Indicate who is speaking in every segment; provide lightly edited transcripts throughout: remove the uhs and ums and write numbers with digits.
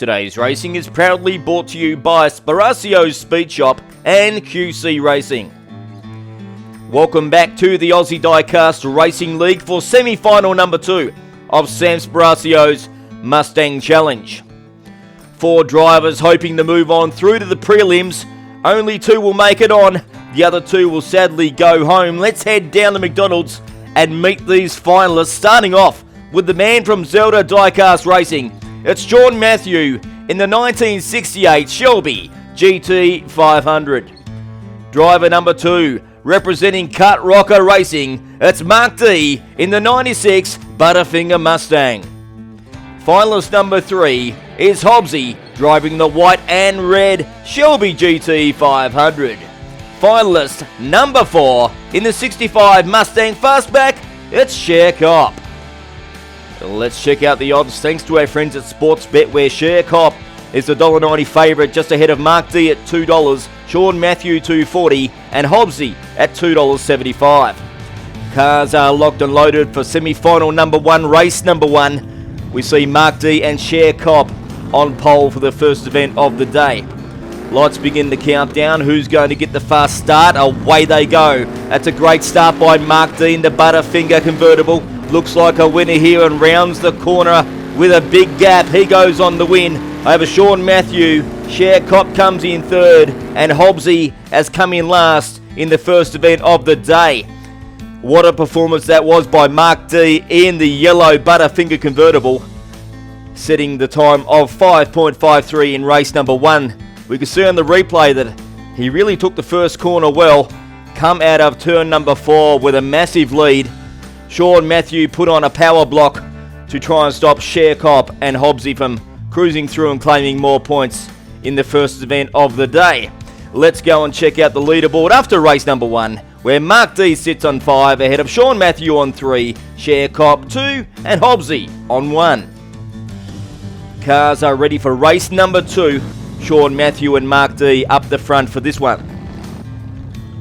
Speaker 1: Today's racing is proudly brought to you by Sparacio'S Speed Shop and QC Racing. Welcome back to the Aussie Diecast Racing League for semi-final number 2 of Sam Sparacio'S Mustang Challenge. 4 drivers hoping to move on through to the prelims. Only 2 will make it on. The other 2 will sadly go home. Let's head down to McDonald's and meet these finalists, starting off with the man from Zelda Diecast Racing. It's Sean Matthew in the 1968 Shelby GT 500. Driver number 2, representing Cut Rocker Racing, it's Mark D in the 96 Butterfinger Mustang. Finalist number 3 is Hobbsy, driving the white and red Shelby GT 500. Finalist number 4 in the 65 Mustang Fastback, it's Share Cop. Let's check out the odds thanks to our friends at Sportsbet, where Share Cop is the $1.90 favourite, just ahead of Mark D at $2, Sean Matthew $2.40 and Hobbsy at $2.75. Cars are locked and loaded for semi-final number 1, race number 1. We see Mark D and Share Cop on pole for the first event of the day. Lights begin to count down. Who's going to get the fast start? Away they go. That's a great start by Mark D in the Butterfinger convertible. Looks like a winner here and rounds the corner with a big gap. He goes on the win over Sean Matthew. Share Cop comes in third and Hobbsy has come in last in the first event of the day. What a performance that was by Mark D in the yellow Butterfinger convertible, setting the time of 5.53 in race number 1. We can see on the replay that he really took the first corner well, come out of turn number 4 with a massive lead. Sean Matthew put on a power block to try and stop Share Cop and Hobbsy from cruising through and claiming more points in the first event of the day. Let's go and check out the leaderboard after race number 1, where Mark D sits on 5 ahead of Sean Matthew on 3, Share Cop 2 and Hobbsy on 1. Cars are ready for race number 2. Sean Matthew and Mark D up the front for this one.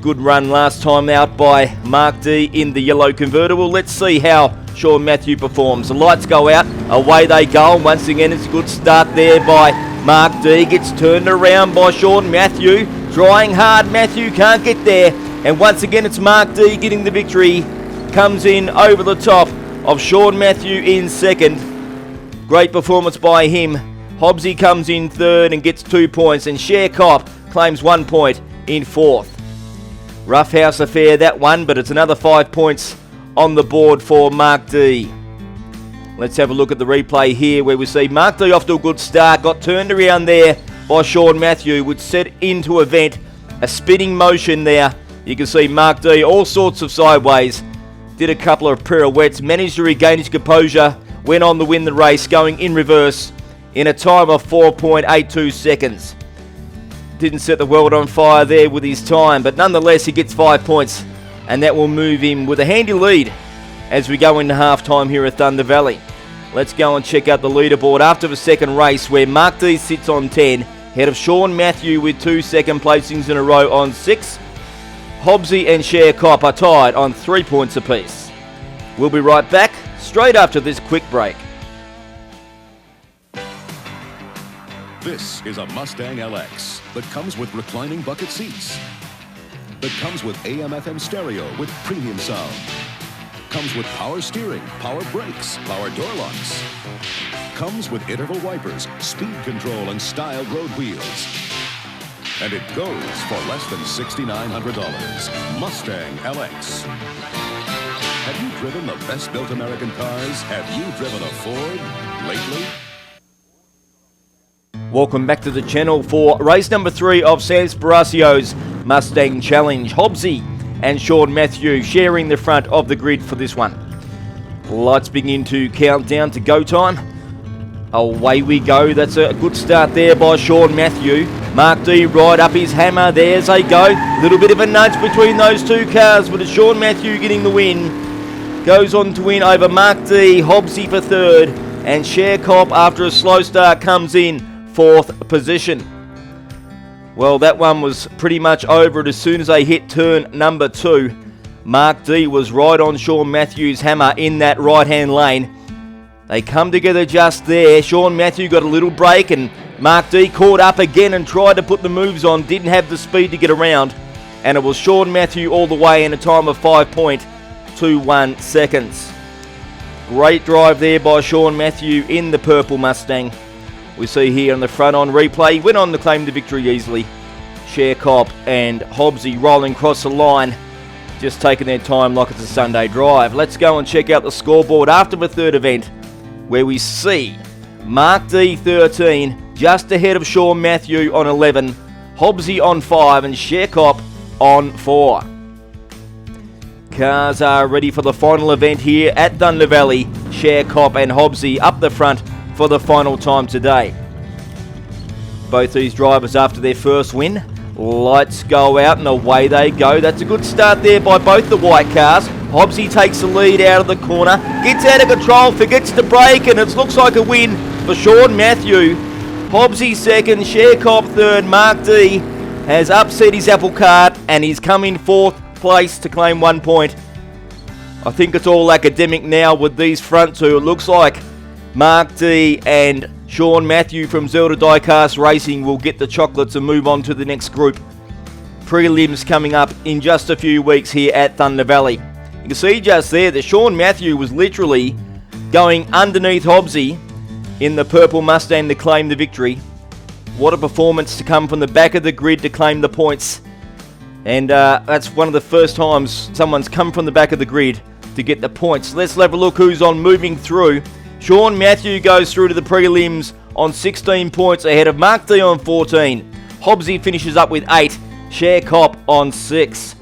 Speaker 1: Good run last time out by Mark D in the yellow convertible. Let's see how Sean Matthew performs. The lights go out, away they go, and once again it's a good start there by Mark D. Gets turned around by Sean Matthew. Trying hard, Matthew can't get there, and once again it's Mark D getting the victory. Comes in over the top of Sean Matthew in second. Great performance by him. Hobbsy comes in third and gets 2 points, and Share Cop claims 1 point in fourth. Roughhouse affair that one, but it's another 5 points on the board for Mark D. Let's have a look at the replay here, where we see Mark D off to a good start, got turned around there by Sean Matthew, which set into a vent, a spinning motion there. You can see Mark D all sorts of sideways, did a couple of pirouettes, managed to regain his composure, went on to win the race, going in reverse in a time of 4.82 seconds. Didn't set the world on fire there with his time, but nonetheless he gets 5 points, and that will move him with a handy lead as we go into halftime here at Thunder Valley. Let's go and check out the leaderboard after the second race, where Mark D sits on 10, ahead of Sean Matthew with 2 second placings in a row on 6. Hobbsy and Share Cop are tied on 3 points apiece. We'll be right back straight after this quick break.
Speaker 2: This is a Mustang LX that comes with reclining bucket seats. That comes with AM/FM stereo with premium sound. Comes with power steering, power brakes, power door locks. Comes with interval wipers, speed control, and styled road wheels. And it goes for less than $6,900. Mustang LX. Have you driven the best-built American cars? Have you driven a Ford lately?
Speaker 1: Welcome back to the channel for race number 3 of Sam Sparacio'S Mustang Challenge. Hobbsy and Sean Matthew sharing the front of the grid for this one. Lights begin to count down to go time. Away we go. That's a good start there by Sean Matthew. Mark D right up his hammer. There's they go. Little bit of a nudge between those 2 cars, but it's Sean Matthew getting the win. Goes on to win over Mark D. Hobbsy for third, and Share Cop after a slow start comes in 4th position. Well, that one was pretty much over it as soon as they hit turn number 2. Mark D was right on Sean Matthews' hammer in that right-hand lane. They come together just there. Sean Matthew got a little break and Mark D caught up again and tried to put the moves on. Didn't have the speed to get around. And it was Sean Matthew all the way in a time of 5.21 seconds. Great drive there by Sean Matthew in the purple Mustang. We see here on the front on replay, went on to claim the victory easily. Sharepop and Hobbsy rolling across the line, just taking their time like it's a Sunday drive. Let's go and check out the scoreboard after the third event, where we see Mark D 13, just ahead of Sean Matthew on 11, Hobbsy on 5 and Sharepop on 4. Cars are ready for the final event here at Thunder Valley. Sharepop and Hobbsy up the front for the final time today. Both these drivers after their first win. Lights go out and away they go. That's a good start there by both the white cars. Hobbsy takes the lead out of the corner. Gets out of control, forgets to brake, and it looks like a win for Sean Matthew. Hobbsy second, Sharepop third. Mark D has upset his apple cart and he's come in fourth place to claim 1 point. I think it's all academic now with these front two. It looks like Mark D and Sean Matthew from Zelda Diecast Racing will get the chocolates and move on to the next group. Prelims coming up in just a few weeks here at Thunder Valley. You can see just there that Sean Matthew was literally going underneath Hobbsy in the purple Mustang to claim the victory. What a performance to come from the back of the grid to claim the points. And that's one of the first times someone's come from the back of the grid to get the points. Let's have a look who's on moving through. Sean Matthew goes through to the prelims on 16 points ahead of Mark D on 14. Hobbsy finishes up with 8. Sharepop on 6.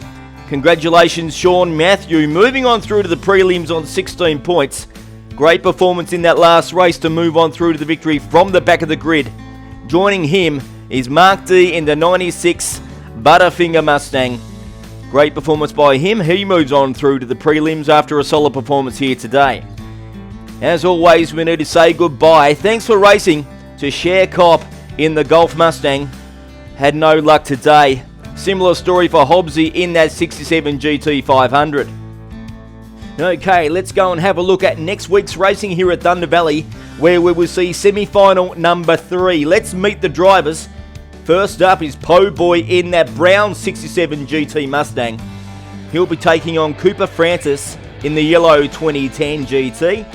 Speaker 1: Congratulations, Sean Matthew, moving on through to the prelims on 16 points. Great performance in that last race to move on through to the victory from the back of the grid. Joining him is Mark D in the 96 Butterfinger Mustang. Great performance by him. He moves on through to the prelims after a solid performance here today. As always, we need to say goodbye. Thanks for racing to Sharepop in the Golf Mustang. Had no luck today. Similar story for Hobbsy in that 67 GT 500. Okay, let's go and have a look at next week's racing here at Thunder Valley, where we will see semi-final number 3. Let's meet the drivers. First up is Po Boy in that brown 67 GT Mustang. He'll be taking on Cooper Francis in the yellow 2010 GT.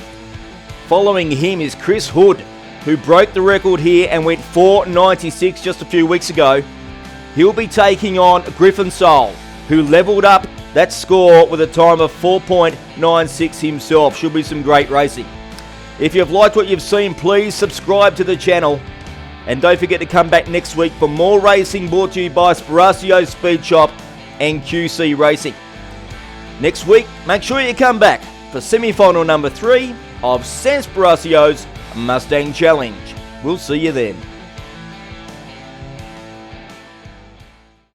Speaker 1: Following him is Chris Hood, who broke the record here and went 4.96 just a few weeks ago. He'll be taking on Griffin Soul, who levelled up that score with a time of 4.96 himself. Should be some great racing. If you've liked what you've seen, please subscribe to the channel. And don't forget to come back next week for more racing brought to you by Sparacio'S Speed Shop and QC Racing. Next week, make sure you come back for semi-final number 3 of Sparacio'S Mustang Challenge. We'll see you then.